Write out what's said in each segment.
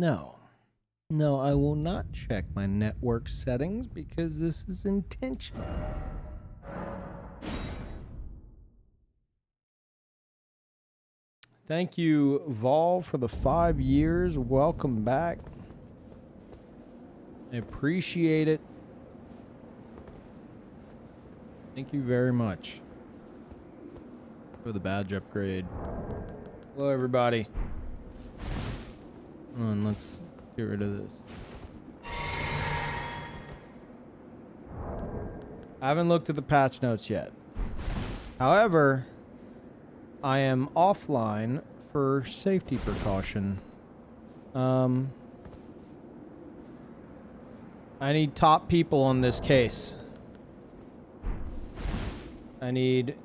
No. No, I will not check my network settings because this is intentional. Thank you, Vol, for the 5 years. Welcome back. I appreciate it. Thank you very much for the badge upgrade. Hello, everybody. Come on, let's get rid of this. I haven't looked at the patch notes yet. However, I am offline for safety precaution. I need top people on this case. I need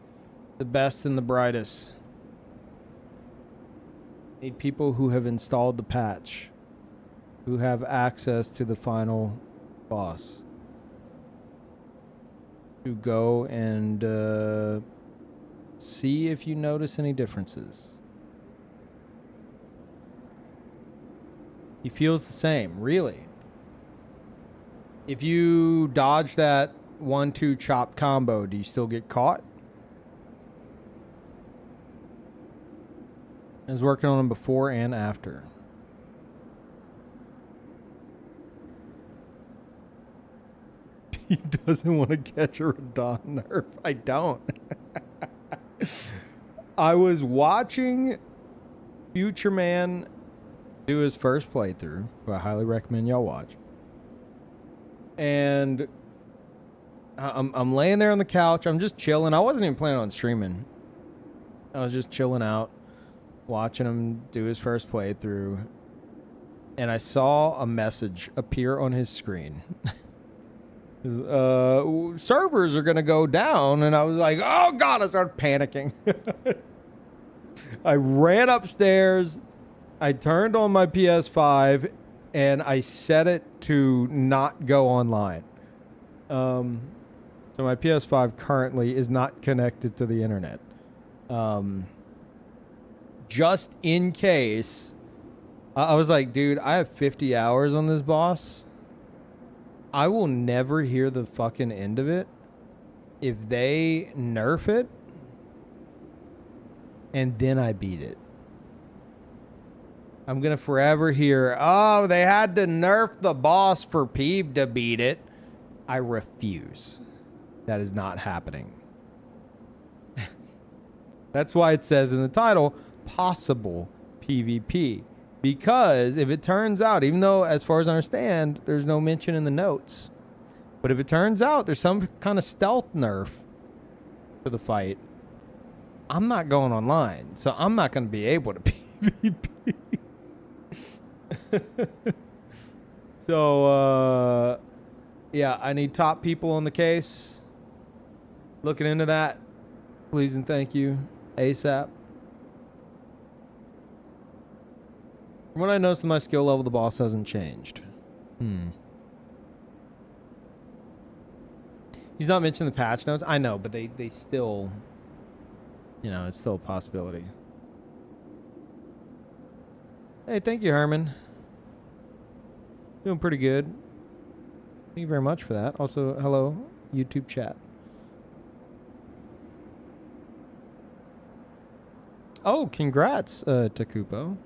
the best and the brightest. I need people who have installed the patch, who have access to the final boss, to go and see if you notice any differences. He feels the same, really. If you dodge that 1-2 chop combo, do you still get caught? I was working on him before and after. He doesn't want to catch a Radon nerf. I don't. I was watching Future Man do his first playthrough, who I highly recommend y'all watch. And I'm laying there on the couch. I'm just chilling. I wasn't even planning on streaming. I was just chilling out, watching him do his first playthrough. And I saw a message appear on his screen. Servers are going to go down. And I was like, oh, God, I started panicking. I ran upstairs. I turned on my PS5 and I set it to not go online. So my PS5 currently is not connected to the internet. Just in case. I was like, dude, I have 50 hours on this boss. I will never hear the fucking end of it if they nerf it and then I beat it. I'm going to forever hear, oh, they had to nerf the boss for Peeve to beat it. I refuse. That is not happening. That's why it says in the title, possible PvP. Because if it turns out, even though as far as I understand, there's no mention in the notes, but if it turns out there's some kind of stealth nerf to the fight, I'm not going online. So I'm not going to be able to PvP. So, yeah, I need top people on the case. Looking into that. Please and thank you. ASAP. From what I noticed in my skill level, the boss hasn't changed. He's not mentioned the patch notes. I know, but they still, you know, it's still a possibility. Hey, thank you, Herman. Doing pretty good. Thank you very much for that. Also, hello, YouTube chat. Oh, congrats, Takupo.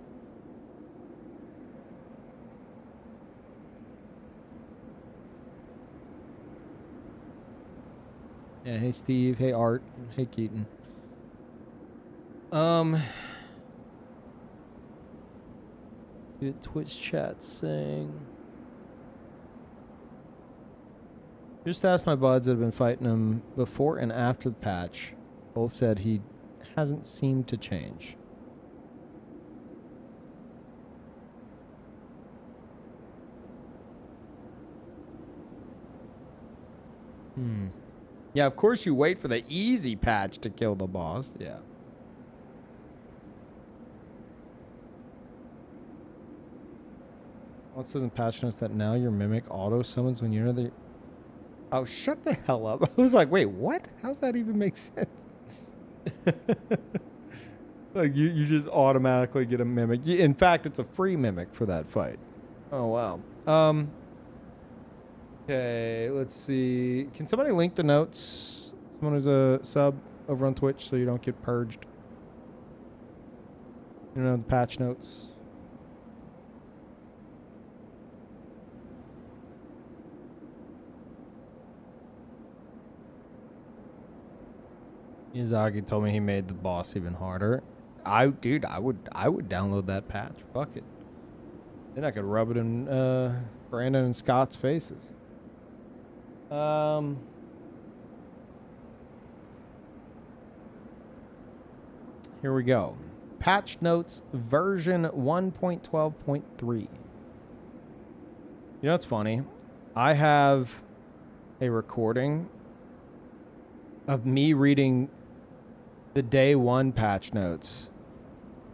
Yeah, hey Steve, hey Art, hey Keaton. See what Twitch chat saying. Just asked my buds that have been fighting him before and after the patch. Both said he hasn't seemed to change. Yeah, of course you wait for the easy patch to kill the boss. Yeah. Well, it says in patch notes that now your mimic auto summons when you're in the... Oh, shut the hell up. I was like, wait, what? How's that even make sense? Like you just automatically get a mimic. In fact, it's a free mimic for that fight. Oh wow. Okay, let's see. Can somebody link the notes? Someone who's a sub over on Twitch so you don't get purged. You know, the patch notes. Miyazaki told me he made the boss even harder. I would download that patch. Fuck it. Then I could rub it in Brandon and Scott's faces. Here we go. Patch notes version 1.12.3. You know what's funny? I have a recording of me reading the day one patch notes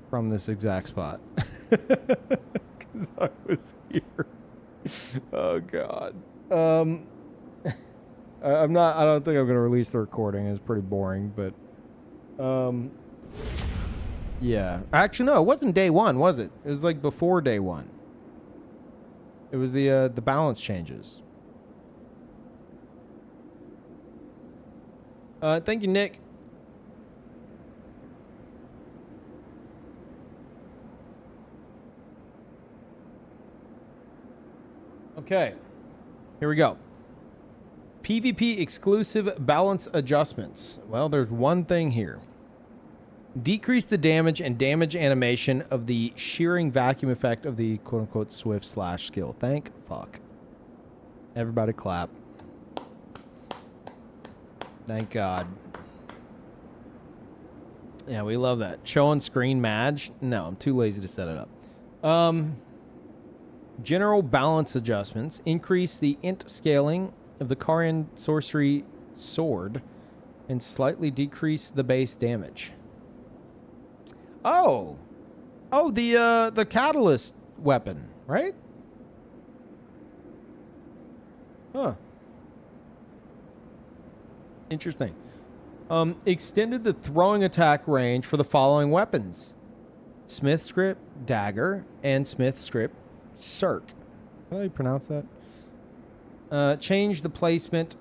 from this exact spot. Because I was here. Oh God. I don't think I'm gonna release the recording. It's pretty boring, but yeah. Actually, no, it wasn't day one, was it? It was like before day one. It was the balance changes. Thank you, Nick. Okay, here we go. PvP exclusive balance adjustments. Well, there's one thing here. Decrease the damage and damage animation of the shearing vacuum effect of the quote-unquote swift slash skill. Thank fuck. Everybody clap. Thank God. Yeah, we love that. Show on screen match. No, I'm too lazy to set it up. General balance adjustments. Increase the int scaling of the Karian sorcery sword and slightly decrease the base damage. Oh, the catalyst weapon, right? Huh. Interesting. Extended the throwing attack range for the following weapons: Smith script dagger and Smith script circ. How do you pronounce that? Change the placement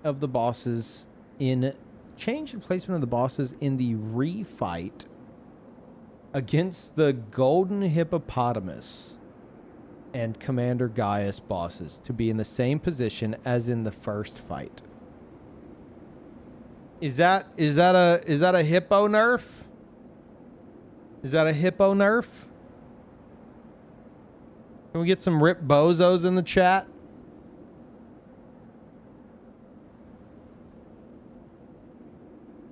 of the bosses in the refight against the Golden Hippopotamus and Commander Gaius bosses to be in the same position as in the first fight. Is that a hippo nerf? Is that a hippo nerf? Can we get some Rip Bozos in the chat?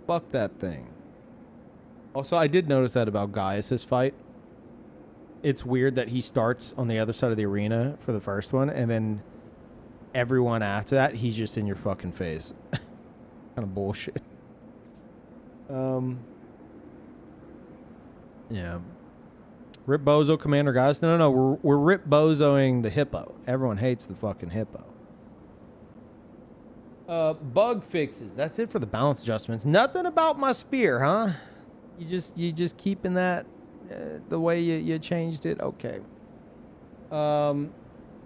Fuck that thing. Also, I did notice that about Gaius' fight. It's weird that he starts on the other side of the arena for the first one, and then everyone after that, he's just in your fucking face. Kind of bullshit. Yeah. Rip Bozo Commander Gaius. No. We're Rip Bozoing the hippo. Everyone hates the fucking hippo. Bug fixes. That's it for the balance adjustments. Nothing about my spear, huh? You just keeping that the way you changed it? Okay.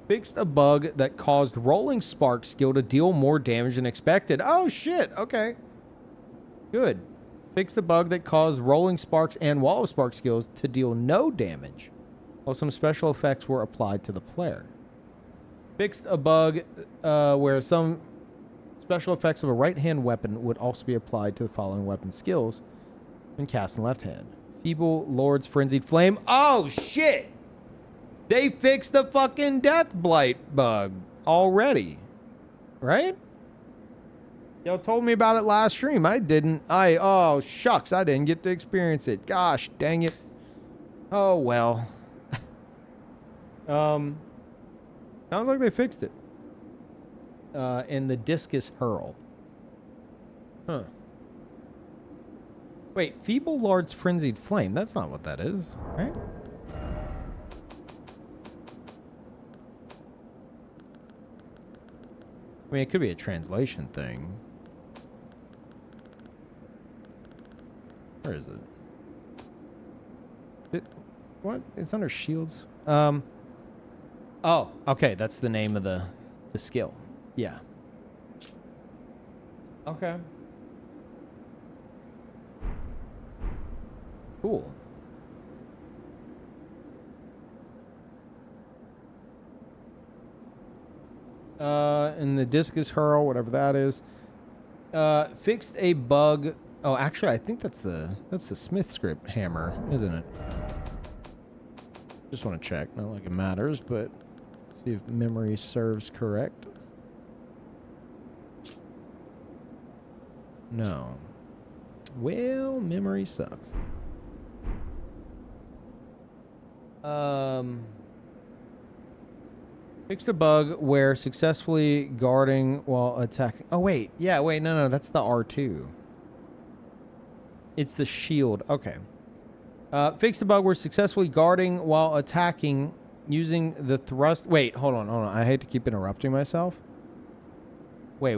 Fixed a bug that caused Rolling Spark skill to deal more damage than expected. Oh, shit. Okay. Good. Fixed the bug that caused Rolling Sparks and Wall of Spark skills to deal no damage, while some special effects were applied to the player. Fixed a bug where some special effects of a right-hand weapon would also be applied to the following weapon skills when cast in left hand. Feeble Lord's Frenzied Flame. Oh, shit! They fixed the fucking Death Blight bug already. Right? Y'all told me about it last stream. I didn't. Oh, shucks. I didn't get to experience it. Gosh, dang it. Oh, well. Sounds like they fixed it. And the Discus Hurl. Huh. Wait, Feeble Lord's Frenzied Flame. That's not what that is, right? I mean, it could be a translation thing. Where is it? What? It's under shields. Oh, okay. That's the name of the skill. Yeah. Okay. Cool. And the discus hurl, whatever that is. Fixed a bug. Oh, actually, I think that's the Smith script hammer, isn't it? Just want to check. Not like it matters, but see if memory serves correct. No. Well, memory sucks. Fixed a bug where successfully guarding while attacking. Oh, wait. Yeah, wait. No, that's the R2. It's the shield. Okay. Fixed a bug where successfully guarding while attacking using the thrust. Wait, hold on. I hate to keep interrupting myself. Wait.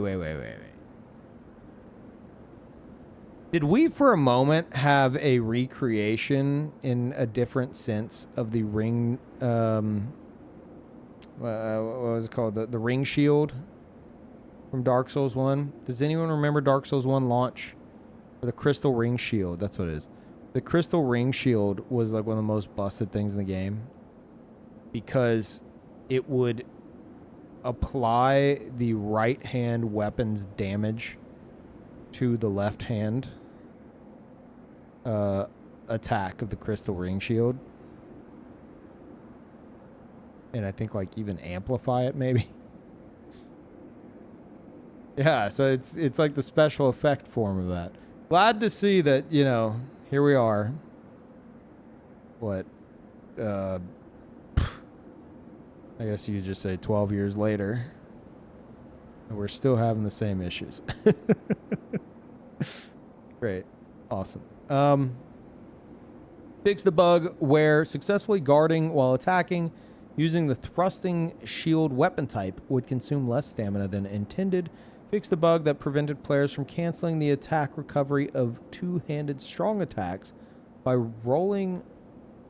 Did we for a moment have a recreation in a different sense of the ring? What was it called? The ring shield from Dark Souls 1. Does anyone remember Dark Souls 1 launch? Or the crystal ring shield. That's what it is. The crystal ring shield was like one of the most busted things in the game because it would apply the right hand weapon's damage to the left hand attack of the crystal ring shield. And I think like even amplify it maybe. Yeah, so it's like the special effect form of that. Glad to see that, you know, here we are. What? I guess you could just say 12 years later. And we're still having the same issues. Great. Awesome. Fix the bug where successfully guarding while attacking using the thrusting shield weapon type would consume less stamina than intended. Fix the bug that prevented players from canceling the attack recovery of two-handed strong attacks by rolling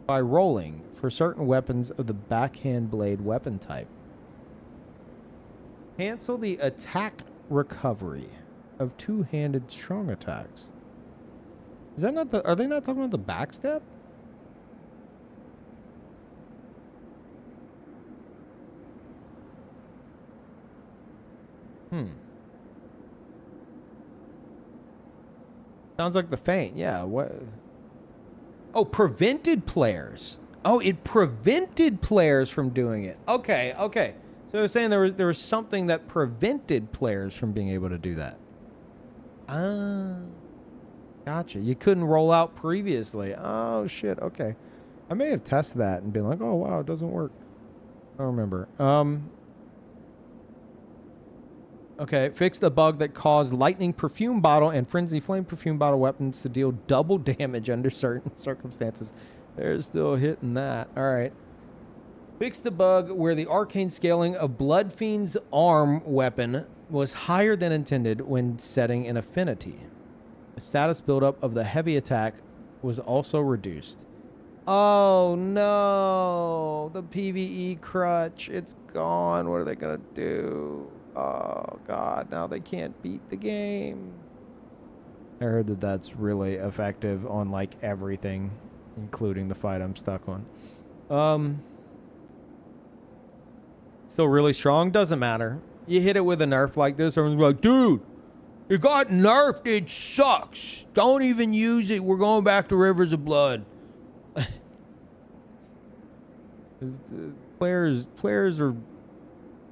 for certain weapons of the backhand blade weapon type. Cancel the attack recovery of two-handed strong attacks. Is that not are they not talking about the backstep? Sounds like the feint. Yeah. What? Oh, prevented players. Oh, it prevented players from doing it. Okay. So I was saying there was something that prevented players from being able to do that. Gotcha. You couldn't roll out previously. Oh shit. Okay. I may have tested that and been like, oh wow, it doesn't work. I don't remember. Okay, fix the bug that caused lightning perfume bottle and frenzy flame perfume bottle weapons to deal double damage under certain circumstances. They're still hitting that. All right. Fix the bug where the arcane scaling of Bloodfiend's arm weapon was higher than intended when setting an affinity. The status buildup of the heavy attack was also reduced. Oh no, the PvE crutch, it's gone. What are they gonna do? Oh god, now they can't beat the game. I heard that that's really effective on like everything, including the fight I'm stuck on. Still really strong, doesn't matter. You hit it with a nerf like this, everyone's like, dude, it got nerfed, it sucks. Don't even use it. We're going back to Rivers of Blood. Players are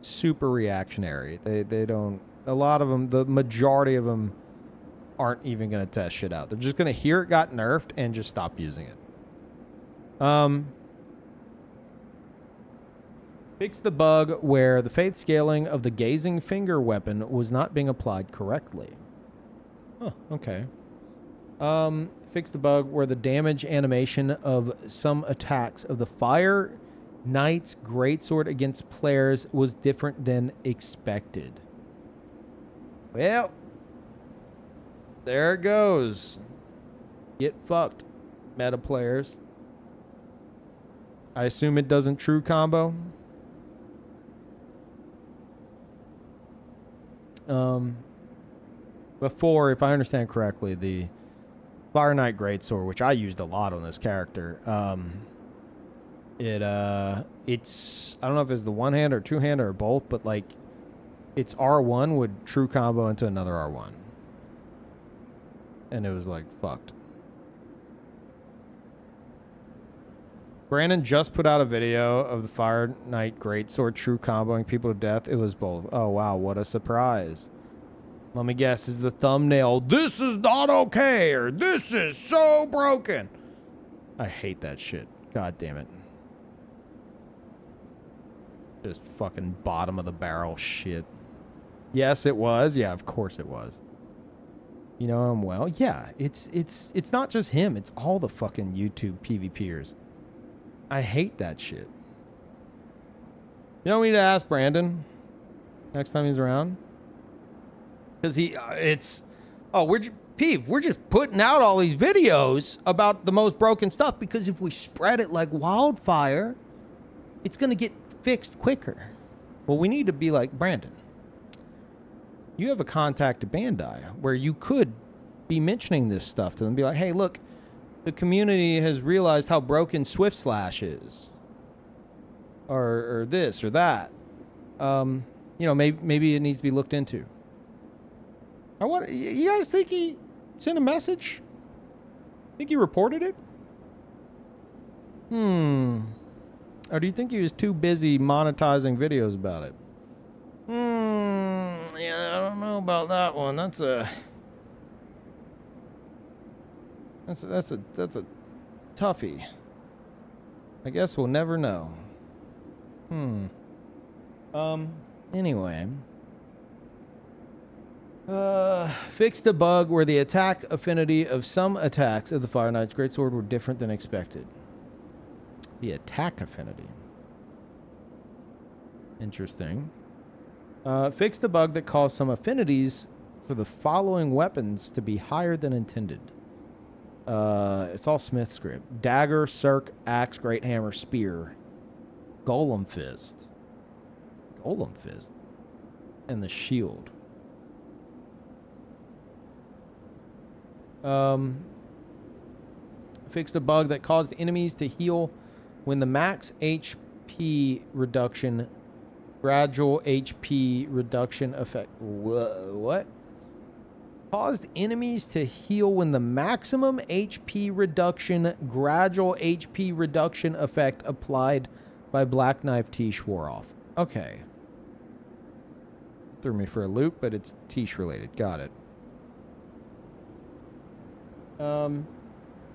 super reactionary. They don't, a lot of them, the majority of them aren't even going to test shit out. They're just going to hear it got nerfed and just stop using it. Fix the bug where the faith scaling of the gazing finger weapon was not being applied correctly. Huh, okay. Fix the bug where the damage animation of some attacks of the Fire Knight's Greatsword against players was different than expected. Well, there it goes. Get fucked, meta players. I assume it doesn't true combo. Before, if I understand correctly, the Fire Knight Greatsword, which I used a lot on this character, it's, I don't know if it's the one hand or two hand or both, but like its R1 would true combo into another R1. And it was like fucked. Brandon just put out a video of the Fire Knight Greatsword true comboing people to death. It was both. Oh wow, what a surprise. Let me guess, is the thumbnail, "This is not okay," or "This is so broken"? I hate that shit. God damn it. Just fucking bottom of the barrel shit. Yes, it was. Yeah, of course it was. You know him well. Yeah, it's not just him. It's all the fucking YouTube PvPers. I hate that shit. You know, we need to ask Brandon next time he's around. Because we're just putting out all these videos about the most broken stuff because if we spread it like wildfire, it's going to get fixed quicker. Well, we need to be like, Brandon, you have a contact at Bandai where you could be mentioning this stuff to them. Be like, hey, look, the community has realized how broken Swift Slash is. Or this or that. You know, maybe it needs to be looked into. You guys think he sent a message? Think he reported it? Or do you think he was too busy monetizing videos about it? Yeah, I don't know about that one. That's a toughie. I guess we'll never know. Anyway. Fixed a bug where the attack affinity of some attacks of the Fire Knight's Greatsword were different than expected. The attack affinity. Interesting. Fixed the bug that caused some affinities for the following weapons to be higher than intended. It's all Smith script. Dagger, Cirque, Axe, Great Hammer, Spear. Golem Fist. And the Shield. Fixed a bug that caused enemies to heal when the max HP reduction, gradual HP reduction effect. What? Caused enemies to heal when the maximum HP reduction, gradual HP reduction effect applied by Black Knife Tish wore off. Okay. Threw me for a loop, but it's Tish related. Got it.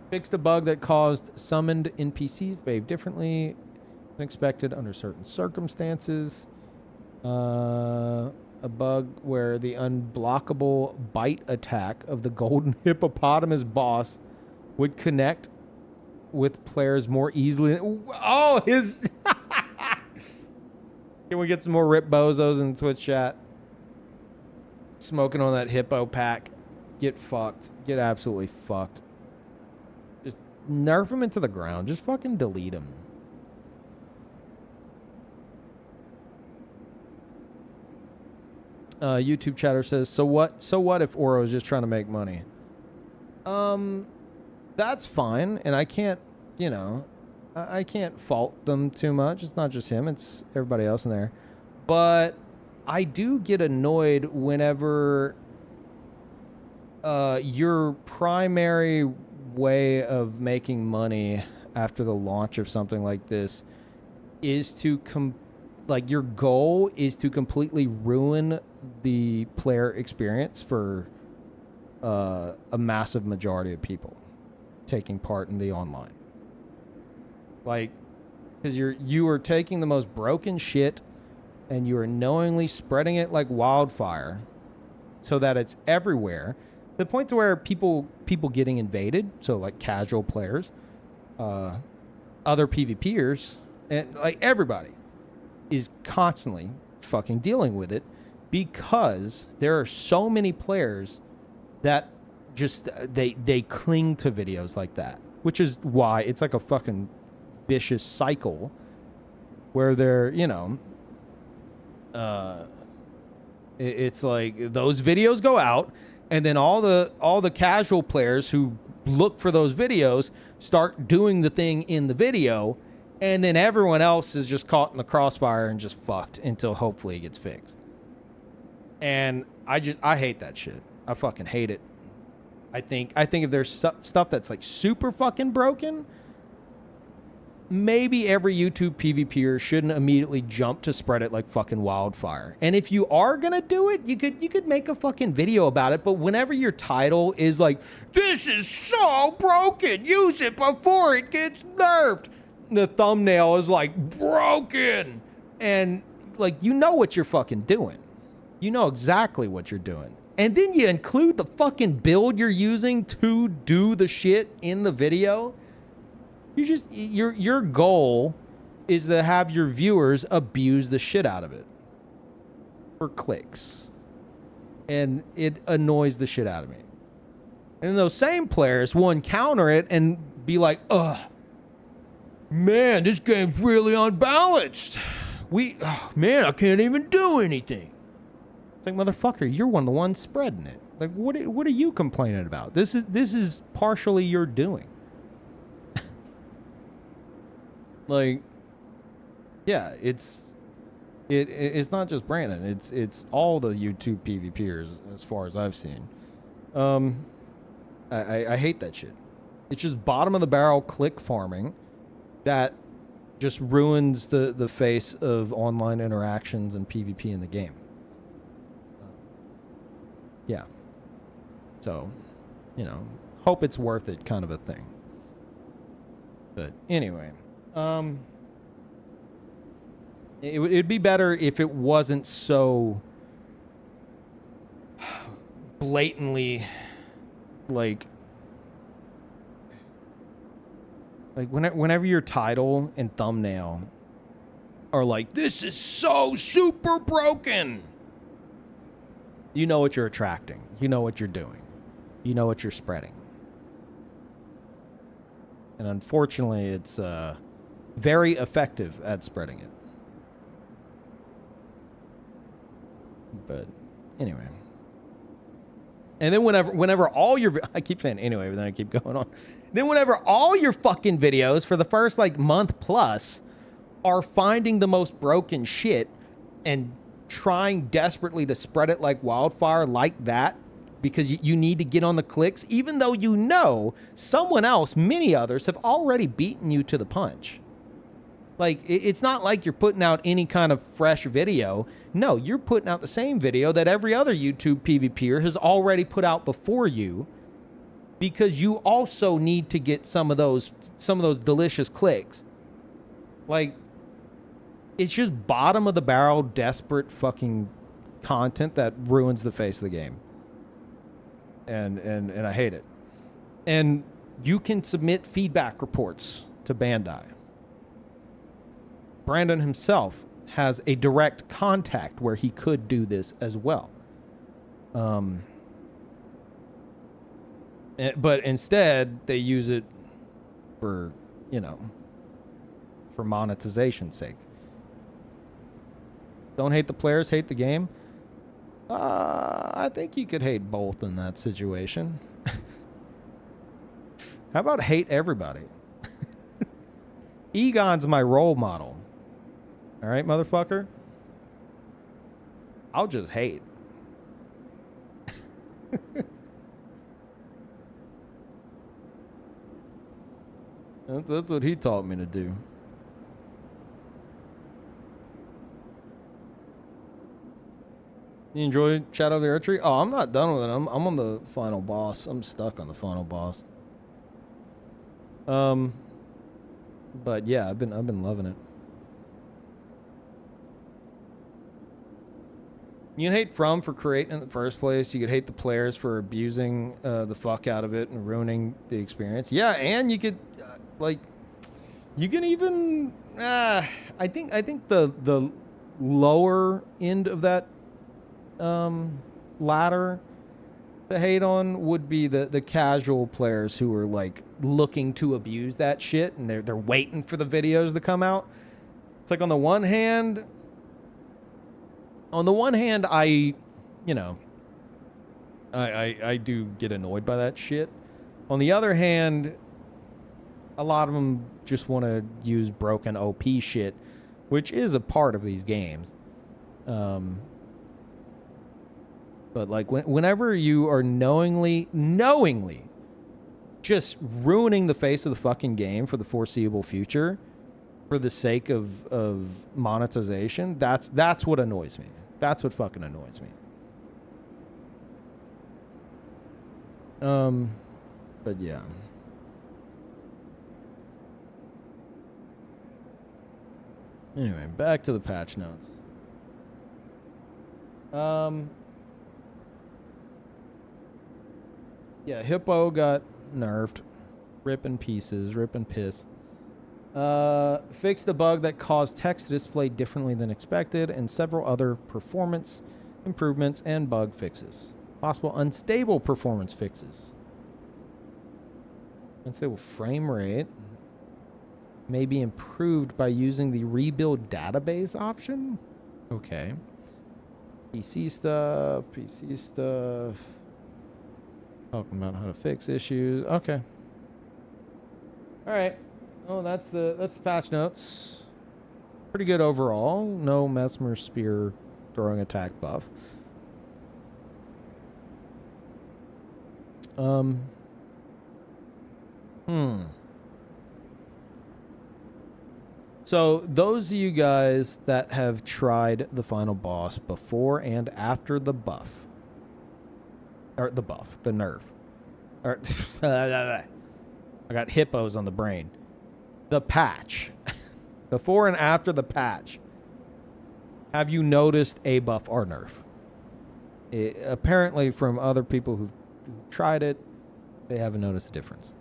Fixed a bug that caused summoned NPCs to behave differently than expected under certain circumstances. A bug where the unblockable bite attack of the golden hippopotamus boss would connect with players more easily. Oh, his... Can we get some more Rip Bozos in the Twitch chat? Smoking on that hippo pack. Get fucked. Get absolutely fucked. Just nerf him into the ground. Just fucking delete him. YouTube chatter says, so what if Oro is just trying to make money? That's fine. And I can't, you know, I can't fault them too much. It's not just him. It's everybody else in there. But I do get annoyed whenever your primary way of making money after the launch of something like this is to your goal is to completely ruin the player experience for a massive majority of people taking part in the online. Like, because you are taking the most broken shit and you are knowingly spreading it like wildfire so that it's everywhere. The point to where people getting invaded, so like casual players, other PvPers, and like everybody is constantly fucking dealing with it because there are so many players that just they cling to videos like that, which is why it's like a fucking vicious cycle where they're, you know, it's like those videos go out, and then all the casual players who look for those videos start doing the thing in the video, and then everyone else is just caught in the crossfire and just fucked until hopefully it gets fixed. And I hate that shit. I fucking hate it. I think if there's stuff that's like super fucking broken, maybe every YouTube PvPer shouldn't immediately jump to spread it like fucking wildfire. And if you are gonna do it, you could make a fucking video about it. But whenever your title is like, "This is so broken, use it before it gets nerfed," the thumbnail is like, "broken," and like, you know what you're fucking doing. You know exactly what you're doing. And then you include the fucking build you're using to do the shit in the video. Your goal is to have your viewers abuse the shit out of it for clicks. And it annoys the shit out of me. And those same players will encounter it and be like, "Ugh, man, this game's really unbalanced. Man, I can't even do anything." It's like, motherfucker, you're one of the ones spreading it. Like, what are you complaining about? This is partially your doing. Like, yeah, it's not just Brandon. It's all the YouTube PvPers as far as I've seen. I hate that shit. It's just bottom of the barrel click farming that just ruins the face of online interactions and PvP in the game. Yeah. So, you know, hope it's worth it kind of a thing. But anyway, it'd be better if it wasn't so blatantly like whenever your title and thumbnail are like, "This is so super broken," you know what you're attracting. You know what you're doing. You know what you're spreading. And unfortunately, it's very effective at spreading it. But anyway. And then whenever all your... I keep saying anyway, but then I keep going on. Then whenever all your fucking videos for the first, like, month plus are finding the most broken shit and trying desperately to spread it like wildfire like that because you need to get on the clicks, even though you know someone else, many others, have already beaten you to the punch. Like, it's not like you're putting out any kind of fresh video. No, you're putting out the same video that every other YouTube PvPer has already put out before you, because you also need to get some of those delicious clicks. Like, it's just bottom of the barrel, desperate fucking content that ruins the face of the game. And I hate it. And you can submit feedback reports to Bandai. Brandon himself has a direct contact where he could do this as well. But instead, they use it for, you know, for monetization's sake. Don't hate the players, hate the game. I think you could hate both in that situation. How about hate everybody? Egon's my role model. All right, motherfucker? I'll just hate. That's what he taught me to do. You enjoy Shadow of the Erdtree? Oh, I'm not done with it. I'm on the final boss. I'm stuck on the final boss. But yeah, I've been loving it. You can hate From for creating it in the first place. You could hate the players for abusing the fuck out of it and ruining the experience. Yeah, and you could you can even I think the lower end of that ladder to hate on would be the casual players who are like looking to abuse that shit, and they're waiting for the videos to come out. It's like on the one hand, I, you know, I do get annoyed by that shit. On the other hand, a lot of them just want to use broken OP shit, which is a part of these games. But like whenever you are knowingly just ruining the face of the fucking game for the foreseeable future for the sake of monetization, that's what annoys me. That's what fucking annoys me. But yeah. Anyway, back to the patch notes. Yeah, Hippo got nerfed. Rip in pieces, rip and piss. Fixed the bug that caused text to display differently than expected, and several other performance improvements and bug fixes. Possible unstable performance fixes. Unstable frame rate may be improved by using the rebuild database option. Okay. PC stuff. Talking about how to fix issues. Okay. All right. Oh, that's the patch notes. Pretty good overall. No Mesmer Spear throwing attack buff. So those of you guys that have tried the final boss before and after the buff, or the nerf, or I got hippos on the brain. The patch, before and after the patch, have you noticed a buff or nerf? Apparently, from other people who've tried it, they haven't noticed a difference.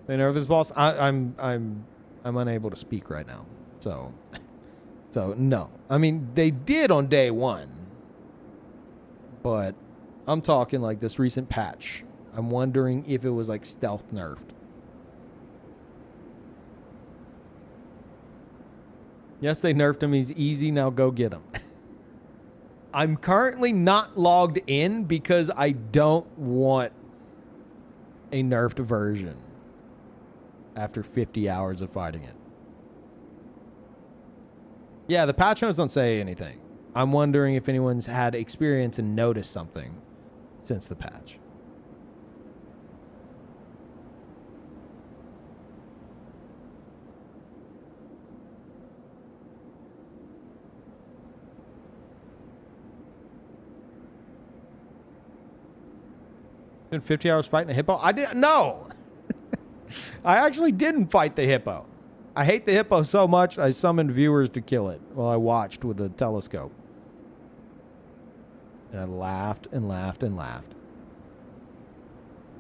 They nerf this boss. I'm unable to speak right now, so no. I mean, they did on day one, but I'm talking like this recent patch. I'm wondering if it was like stealth nerfed. Yes, they nerfed him. He's easy. Now go get him. I'm currently not logged in because I don't want a nerfed version after 50 hours of fighting it. Yeah, the patch notes don't say anything. I'm wondering if anyone's had experience and noticed something since the patch. Been 50 hours fighting a hippo? I didn't. No. I actually didn't fight the hippo. I hate the hippo so much, I summoned viewers to kill it while I watched with a telescope. And I laughed and laughed and laughed.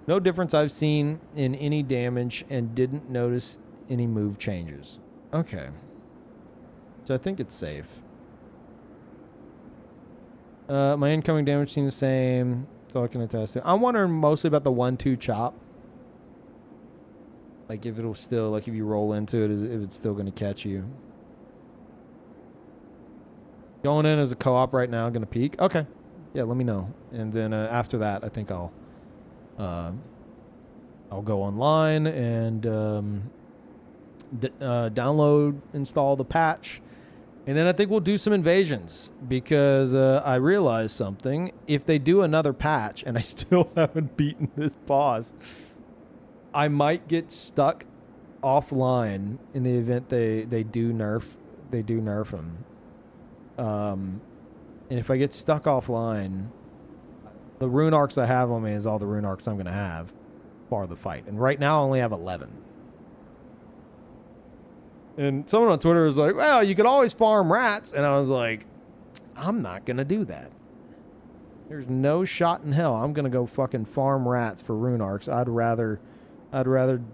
No difference I've seen in any damage and didn't notice any move changes. Okay. So I think it's safe. My incoming damage seems the same. So I can attest to. I'm wondering mostly about the 1-2 chop. Like if it'll still, like if you roll into it, if it's still going to catch you. Going in as a co-op right now, going to peek. Okay. Yeah, let me know. And then after that, I think I'll go online and download, install the patch. And then I think we'll do some invasions because I realized something. If they do another patch and I still haven't beaten this boss, I might get stuck offline in the event they do nerf him. And if I get stuck offline, the rune arcs I have on me is all the rune arcs I'm going to have for the fight. And right now I only have 11. And someone on Twitter was like, well, you could always farm rats. And I was like, I'm not going to do that. There's no shot in hell I'm going to go fucking farm rats for rune arcs. I'd rather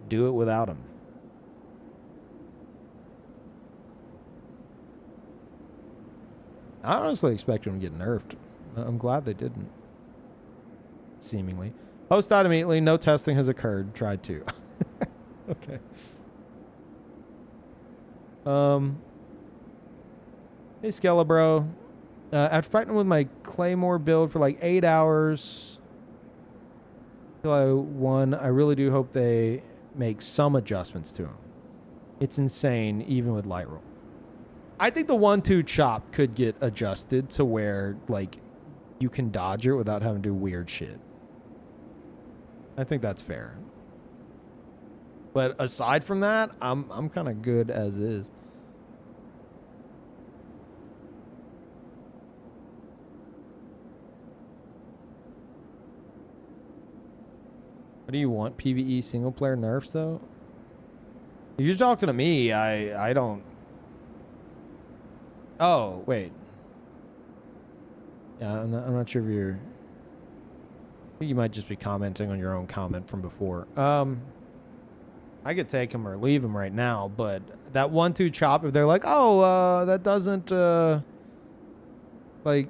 do it without them. I honestly expect him to get nerfed. I'm glad they didn't. Seemingly. Post out immediately. No testing has occurred. Tried to. Okay. Hey, Skelebro. After fighting with my Claymore build for like 8 hours till I won, I really do hope they make some adjustments to him. It's insane, even with light roll. I think the 1-2 chop could get adjusted to where like you can dodge it without having to do weird shit. I think that's fair. But aside from that, I'm kind of good as is. What do you want? PvE single player nerfs though? If you're talking to me, I don't. Oh wait. Yeah, I'm not sure if you're. I think you might just be commenting on your own comment from before. I could take him or leave him right now, but that 1-2 chop, if they're like, oh, that doesn't like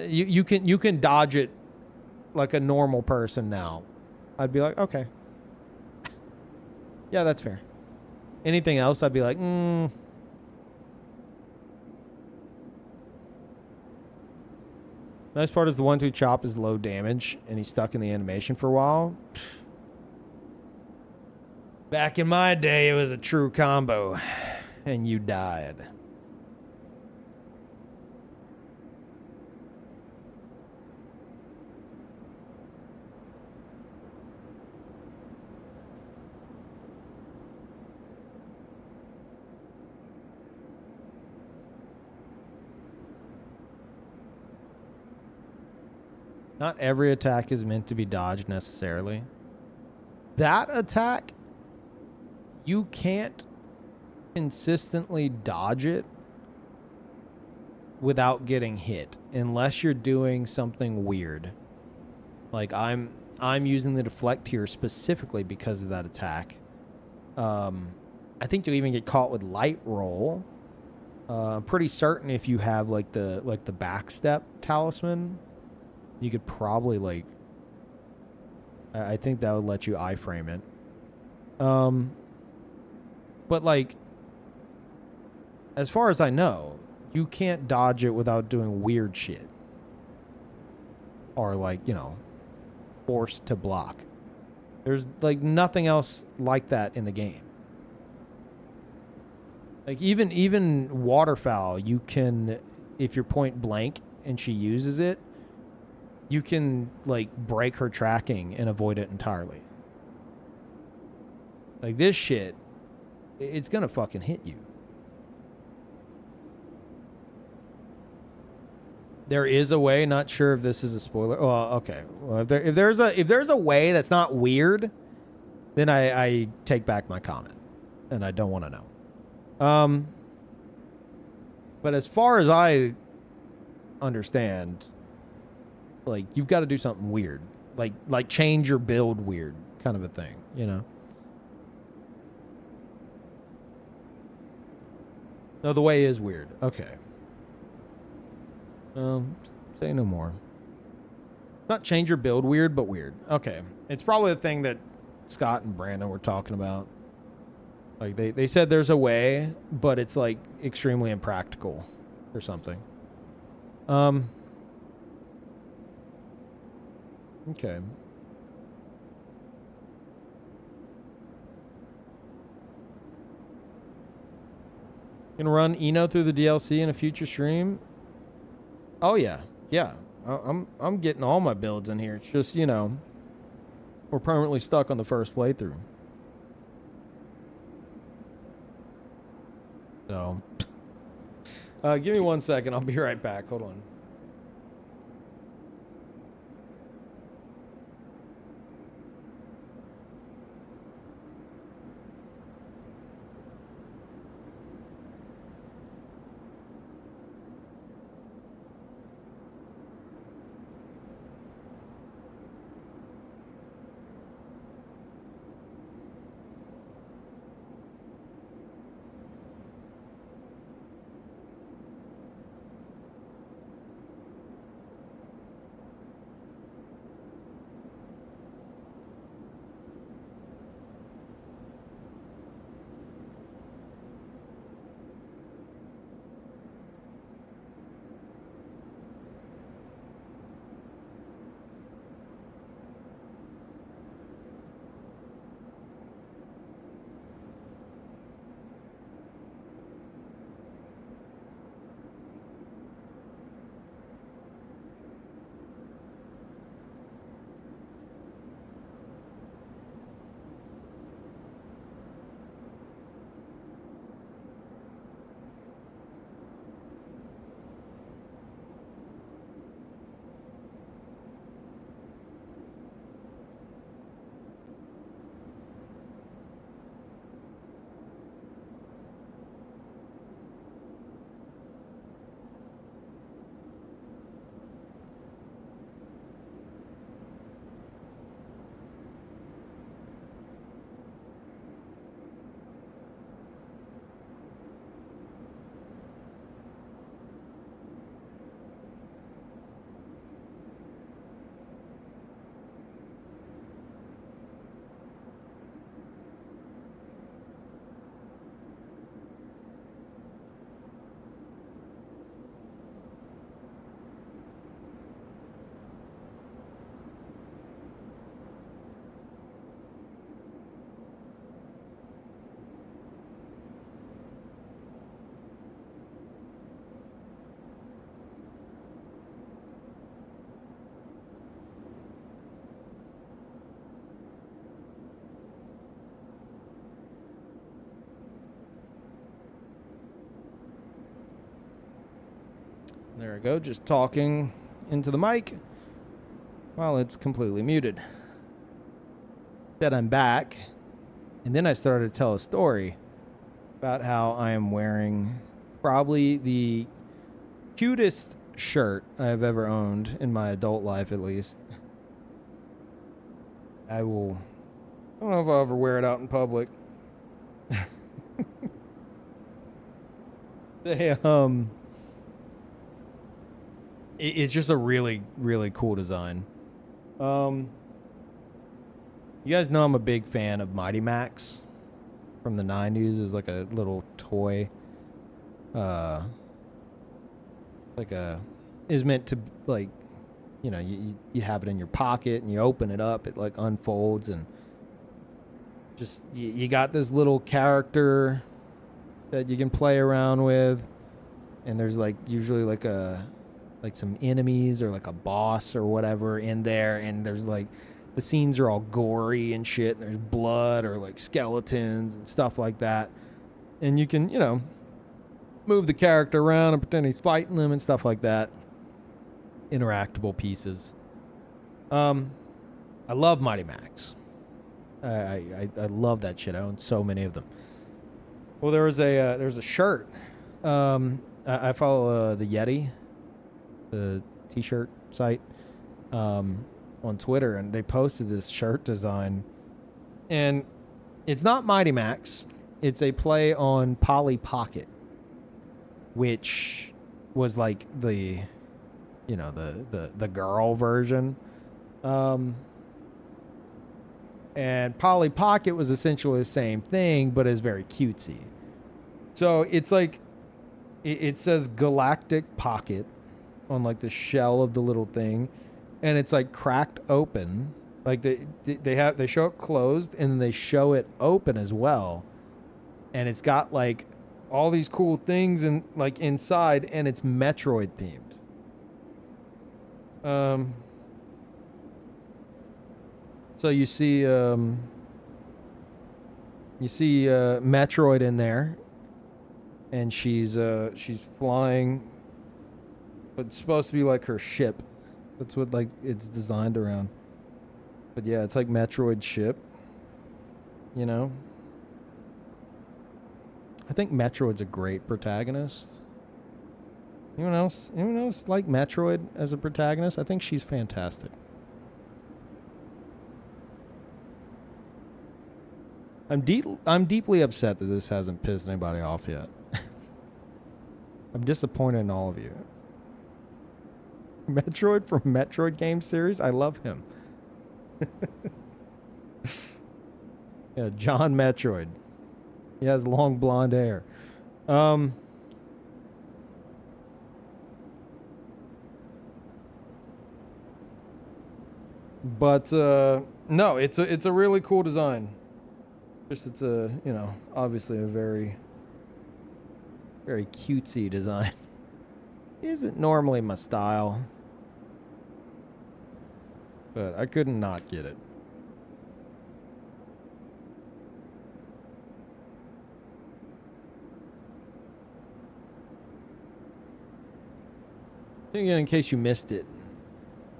you can dodge it like a normal person now, I'd be like, okay. Yeah, that's fair. Anything else, I'd be like, Nice part is the 1-2 chop is low damage, and he's stuck in the animation for a while. Back in my day, it was a true combo, and you died. Not every attack is meant to be dodged necessarily. That attack, you can't consistently dodge it without getting hit unless you're doing something weird. Like I'm using the deflect here specifically because of that attack. I think you'll even get caught with light roll. I'm pretty certain if you have like the backstep talisman, you could probably like. I think that would let you iframe it. But like, as far as I know, you can't dodge it without doing weird shit. Or like, forced to block. There's like nothing else like that in the game. Like even waterfowl, you can, if you're point blank and she uses it, you can like break her tracking and avoid it entirely. Like this shit, it's gonna fucking hit you. There is a way. Not sure if this is a spoiler. Oh, okay. Well, if there's a way that's not weird, then I take back my comment, and I don't want to know. But as far as I understand, like you've got to do something weird, like change your build weird, kind of a thing, No, the way is weird. Okay. Say no more. Not change your build weird, but weird. Okay. It's probably the thing that Scott and Brandon were talking about. Like they said there's a way, but it's like extremely impractical or something. Okay. Gonna run Eno through the DLC in a future stream. Oh yeah, yeah. I'm getting all my builds in here. It's just we're permanently stuck on the first playthrough. So, give me 1 second. I'll be right back. Hold on. There I go, just talking into the mic while it's completely muted. Said I'm back, and then I started to tell a story about how I am wearing probably the cutest shirt I've ever owned in my adult life, at least. I don't know if I'll ever wear it out in public. It's just a really, really cool design. You guys know I'm a big fan of Mighty Max from the 90s. It's like a little toy. Is meant to, like, you know, you have it in your pocket and you open it up, it like unfolds, and just you got this little character that you can play around with, and there's like usually like some enemies or like a boss or whatever in there, and there's like the scenes are all gory and shit, and there's blood or like skeletons and stuff like that, and you can, you know, move the character around and pretend he's fighting them and stuff like that. Interactable pieces. I love Mighty Max. I love that shit. I own so many of them. Well, there's a shirt. I follow the Yeti, the t-shirt site, on Twitter, and they posted this shirt design, and it's not Mighty Max. It's a play on Polly Pocket, which was like the, you know, the girl version. And Polly Pocket was essentially the same thing, but is very cutesy. So it's like, it says Galactic Pocket on like the shell of the little thing, and it's like cracked open. Like they show it closed, and then they show it open as well. And it's got like all these cool things and like inside, and it's Metroid themed. So you see Metroid in there, and she's flying, but it's supposed to be like her ship. That's what like it's designed around. But yeah, it's like Metroid ship, you know. I think Metroid's a great protagonist. Anyone else like Metroid as a protagonist? I think she's fantastic. I'm deeply upset that this hasn't pissed anybody off yet. I'm disappointed in all of you. Metroid from Metroid game series, I love him. Yeah, John Metroid. He has long blonde hair. But no, it's a really cool design. Just it's a, you know, obviously a very, very cutesy design. Isn't normally my style, but I couldn't not get it. Again, in case you missed it,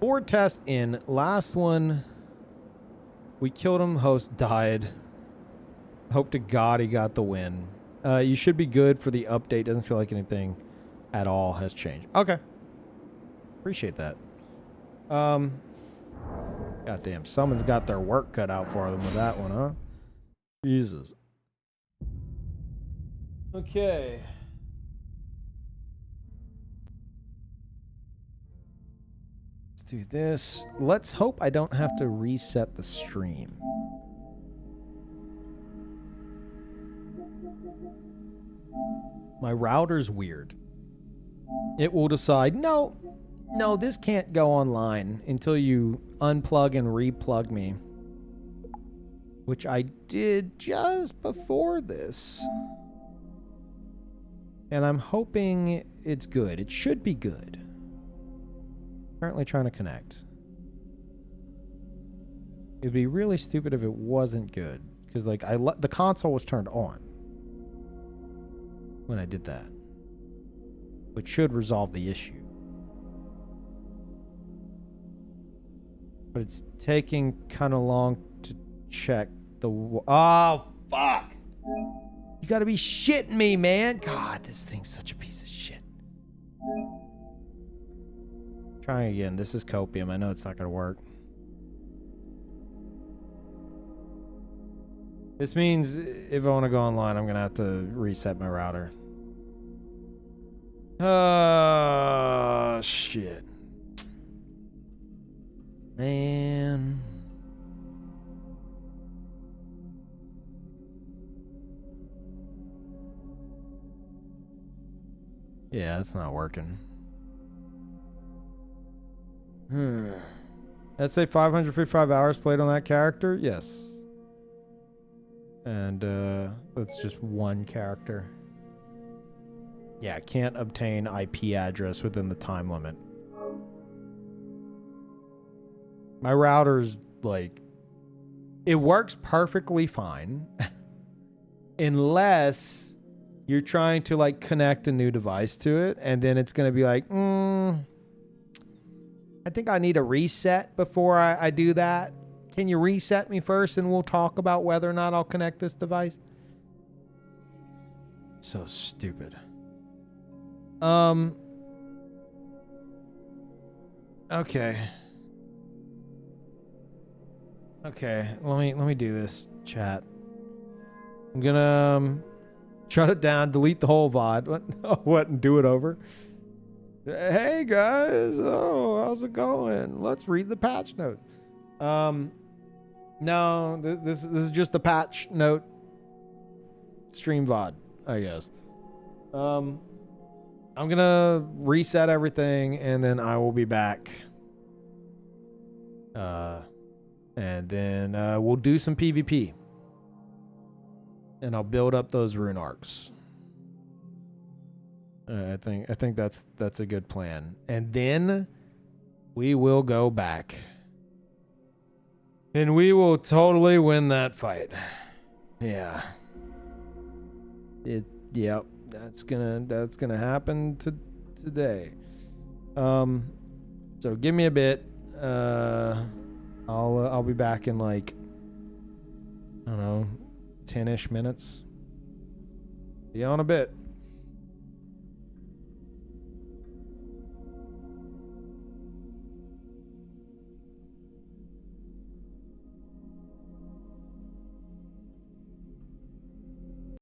board test in last one, we killed him. Host died. Hope to God he got the win. You should be good for the update. Doesn't feel like anything at all has changed. Okay. Appreciate that. Goddamn, someone's got their work cut out for them with that one, huh? Jesus. Okay. Let's do this. Let's hope I don't have to reset the stream. My router's weird. It will decide, no, this can't go online until you unplug and replug me. Which I did just before this. And I'm hoping it's good. It should be good. Currently trying to connect. It'd be really stupid if it wasn't good. Because like the console was turned on when I did that, which should resolve the issue. But it's taking kind of long to check the... Oh, fuck! You gotta be shitting me, man! God, this thing's such a piece of shit. Trying again. This is copium. I know it's not gonna work. This means if I want to go online, I'm gonna have to reset my router. Shit. Man. Yeah, it's not working. Let's say 555 hours played on that character? Yes. And that's just one character. Yeah, can't obtain IP address within the time limit. My router's like, it works perfectly fine unless you're trying to like connect a new device to it, and then it's going to be like, I think I need a reset before I do that. Can you reset me first and we'll talk about whether or not I'll connect this device? So stupid. Okay. Okay, let me do this, chat. I'm gonna shut it down, delete the whole VOD. What, and do it over? Hey guys, oh, how's it going? Let's read the patch notes. No, this is just a patch note stream VOD, I guess. I'm gonna reset everything and then I will be back. And then we'll do some PvP. And I'll build up those rune arcs. I think that's a good plan. And then we will go back. And we will totally win that fight. Yeah. Yep. That's gonna happen today. So give me a bit. I'll be back in like, I don't know, 10-ish minutes. See you in a bit.